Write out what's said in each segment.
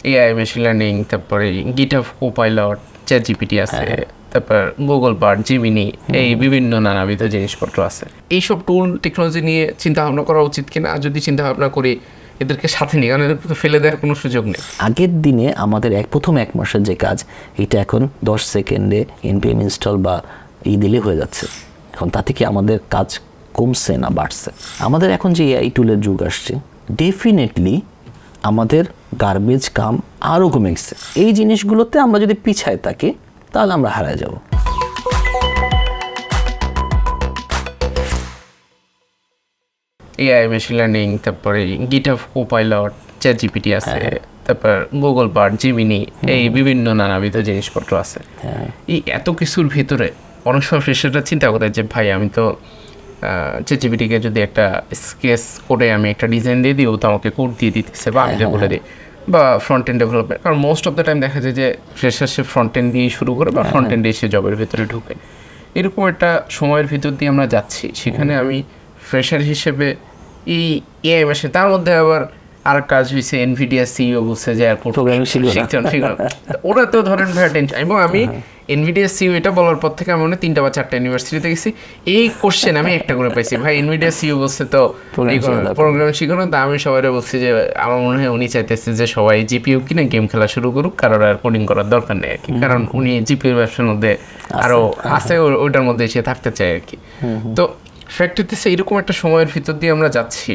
AI machine learning, তারপরে GitHub copilot, chat GPT আছে, তারপর গুগল বার্ড, জিমিনি, এই বিভিন্ন নানাবিধ জিনিসপত্র আছে। এইসব টুল টেকনোলজি নিয়ে চিন্তা ভাবনা করা উচিত কিনা, যদি চিন্তা ভাবনা করি এদেরকে সাথে নিয়ে, কারণ এদেরকে ফেলে দেওয়ার কোনো সুযোগ নেই। আগের দিনে আমাদের প্রথম 1 মাসের যে কাজ, এটা এখন 10 সেকেন্ডে npm ইনস্টল বা দিলে হয়ে যাচ্ছে। এখন তাতে কি আমাদের কাজ কমছে না বাড়ছে? আমাদের এখন যে এআই টুলের যুগ আসছে, ডেফিনেটলি আমাদের গার্বেজ কাম আরও কমে গেছে। এই জিনিসগুলোতে আমরা যদি পিছায় থাকি তাহলে আমরা হারায় যাব। এআই মেশিন লার্নিং, তারপরে গিটহাব কোপাইলট, চ্যাট জিপিটি আছে, তারপর গুগল বার্ড, জিমিনি, এই বিভিন্ন নানাবিধ জিনিসপত্র আছে। এই এত কিছুর ভিতরে অনেক সময় ফ্রেশাররা চিন্তা করে যে ভাই আমি তো চ্যাট জিপিটিকে যদি একটা স্কেচ করে আমি একটা ডিজাইন দিয়ে দিই, ও তো আমাকে কোড দিয়ে দিতেছে বা আমি বলে দিই, বা ফ্রন্ট এন্ড ডেভেলপমেন্ট। কারণ মোস্ট অফ দ্য টাইম দেখা যায় যে ফ্রেশার সে ফ্রন্ট এন্ড দিয়ে শুরু করে বা ফ্রন্ট এন্ডে এসে জবের ভিতরে ঢুকে। এরকম একটা সময়ের ভিতর দিয়ে আমরা যাচ্ছি, সেখানে আমি ফ্রেশার হিসেবে এই এআই মেশিন, তার মধ্যে আবার আর কাজ হয়েছে এনভিডিয়া সিইও বলছে যে প্রোগ্রামিং শিখলাম। ওরা তো ধরেন ভাই টেনশন। এবং আমি এনভিডিয়া সিইও এটা বলার পর থেকে আমি মনে 3টা বা 4টা ইউনিভার্সিটিতে গেছি, এই কোশ্চেন আমি একটা করে পাইছি, ভাই এনভিডিয়া সিইও বলছে তো প্রোগ্রামিং শিখো না। তা আমি সবাই বলছি যে আমার মনে হয় উনি চাইতেছে যে সবাই জিপিইউ কিনে গেম খেলা শুরু করুক, কারোর আর কোডিং করার দরকার নেই আর কি। কারণ উনি জিপিইউর ব্যবসার মধ্যে আরো আছে, ওইটার মধ্যে এসে থাকতে চায় আর কি। তো ফ্যাক্ট হচ্ছে এরকম একটা সময়ের ভিতর দিয়ে আমরা যাচ্ছি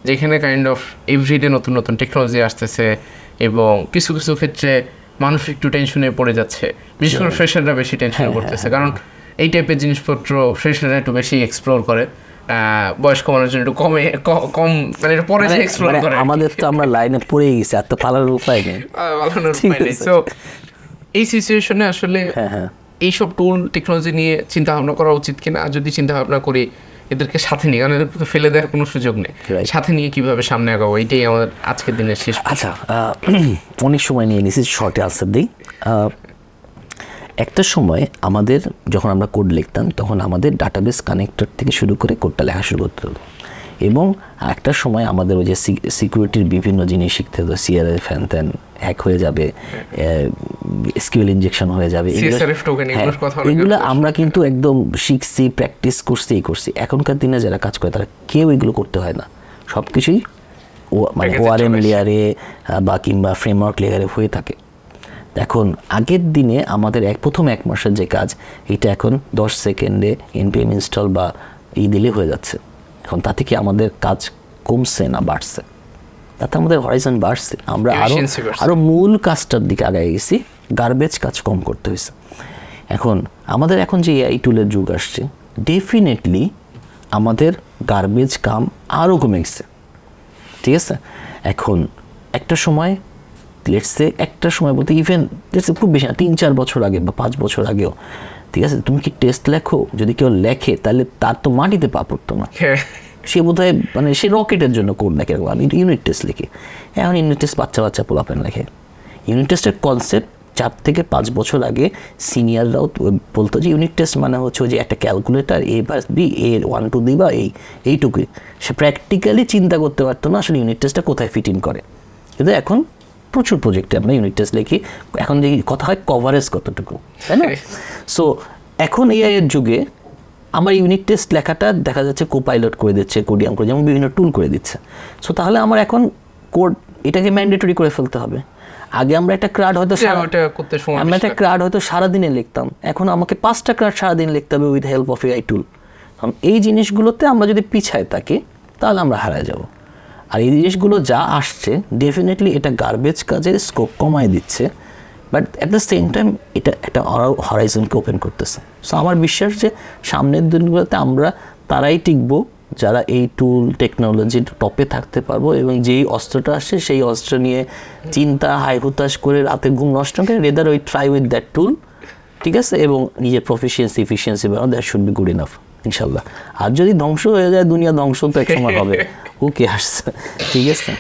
যেখানে কাইন্ড অফ এভরিডে নতুন নতুন টেকনোলজি আসতেছে, এবং কিছু কিছু ক্ষেত্রে মানুষ একটু টেনশনে পড়ে যাচ্ছে, বিশেষ করে ফ্রেশাররা বেশি টেনশনে পড়তেছে। কারণ এই টাইপের জিনিসপত্র ফ্রেশাররা একটু বেশি এক্সপ্লোর করে, বয়স্ক মানুষজন একটু কম মানে পরে এক্সপ্লোর করে। আমাদের তো আমরা লাইনে পড়ে গেছি, আর তো পালানোর উপায় নেই। সো এই সিচুয়েশনে আসলে এইসব টুল টেকনোলজি নিয়ে চিন্তা ভাবনা করা উচিত কিনা, যদি চিন্তা ভাবনা করি এদেরকে সাথে নিয়ে, কারণ এদেরকে ফেলে দেওয়ার কোনো সুযোগ নেই, সাথে নিয়ে কিভাবে সামনে আগাবো, এইটাই আমাদের আজকের দিনের শেষ। আচ্ছা, অনেক সময় নিয়ে নিয়েছি, শর্টে আনসার দিই। একটা সময় আমাদের যখন আমরা কোড লিখতাম, তখন আমাদের ডাটাবেস কানেক্টর থেকে শুরু করে কোডটা লেখা শুরু করতে হতো, এবং একটা সময় আমাদের ওই যে সিকিউরিটির বিভিন্ন জিনিস শিখতে হতো, সিআরএফ ফ্যান ত্যান হ্যাক হয়ে যাবে, এসকিউএল ইনজেকশন হয়ে যাবে, এগুলো আমরা কিন্তু একদম শিখছি, প্র্যাকটিস করছি। এখনকার দিনে যারা কাজ করে তারা কেউ এগুলো করতে হয় না, সব কিছুই মানে ওআরএম লেয়ারে বা কিংবা ফ্রেমওয়ার্ক লেয়ারে হয়ে থাকে। এখন আগের দিনে আমাদের প্রথম 1 মাসের যে কাজ, এটা এখন 10 সেকেন্ডে npm ইনস্টল বা দিলে হয়ে যাচ্ছে। এখন তাতে কি আমাদের কাজ কমছে না বাড়ছে? তাতে আমাদের হরাইজন বাড়ছে, আমরা আরো মূল কাজটার দিকে আগায় গেছি, গার্বেজ কাজ কম করতে হয়েছে। এখন আমাদের এখন যে এআই টুলের যুগ আসছে, ডেফিনেটলি আমাদের গার্বেজ কাম আরও কমে গেছে। ঠিক আছে, এখন একটা সময় বলতে ইভেন খুব বেশি না, 3-4 বছর আগে বা 5 বছর আগেও, ঠিক আছে, তুমি কি টেস্ট লেখো, যদি কেউ লেখে তাহলে তার তো মাটিতে পা পড়তো না। সে বোধহয় মানে সে রকেটের জন্য কোড লেখে, আমি ইউনিট টেস্ট লিখি। এখন ইউনিট টেস্ট বাচ্চা পোলাপেন লেখে। ইউনিট টেস্টের কনসেপ্ট 4 থেকে 5 বছর আগে সিনিয়ররাও বলতো যে ইউনিট টেস্ট মানে হচ্ছে যে একটা ক্যালকুলেটার, A+B, এর 1 2 দিবা, এইটুকুই। সে প্র্যাকটিক্যালি চিন্তা করতে পারতো না আসলে ইউনিট টেস্টটা কোথায় ফিট ইন করে। কিন্তু এখন প্রচুর প্রজেক্টে আমরা ইউনিট টেস্ট লিখি। এখন যে কথা হয় কভারেজ কতটুকু, তাই না? সো এখন এআই এর যুগে আমার ইউনিট টেস্ট লেখাটা দেখা যাচ্ছে কোপাইলট করে দিচ্ছে, কোডিয়াম করে, যেমন বিভিন্ন টুল করে দিচ্ছে। সো তাহলে আমার এখন কোড এটাকে ম্যান্ডেটরি করে ফেলতে হবে। আগে আমরা একটা ক্রাড হয়তো সারাদিনে লিখতাম, এখন আমাকে 5টা ক্রাড সারাদিন লিখতে হবে উইথ হেল্প অফ এআই টুল। এই জিনিসগুলোতে আমরা যদি পিছায় থাকি তাহলে আমরা হারায় যাব। আর এই জিনিসগুলো যা আসছে, ডেফিনেটলি এটা গার্বেজ কাজের স্কোপ কমায় দিচ্ছে, but at the same time এটা একটা হরাইজনকে ওপেন করতেছে। সো আমার বিশ্বাস যে সামনের দিনগুলোতে আমরা তারাই টিকবো যারা এই টুল টেকনোলজির টপে থাকতে পারবো, এবং যেই অস্ত্রটা আসছে সেই অস্ত্র নিয়ে চিন্তা হাই হুতাশ করে রাতে ঘুম নষ্ট করে রেদার ওই ট্রাই উইথ দ্যাট টুল, ঠিক আছে, এবং নিজের এফিসিয়েন্সি বাড়ানো, that should be good enough ইনশাল্লাহ। আর যদি ধ্বংস হয়ে যায় দুনিয়া, ধ্বংস তো এক সময় হবে, ওকে আসছে, ঠিক আছে।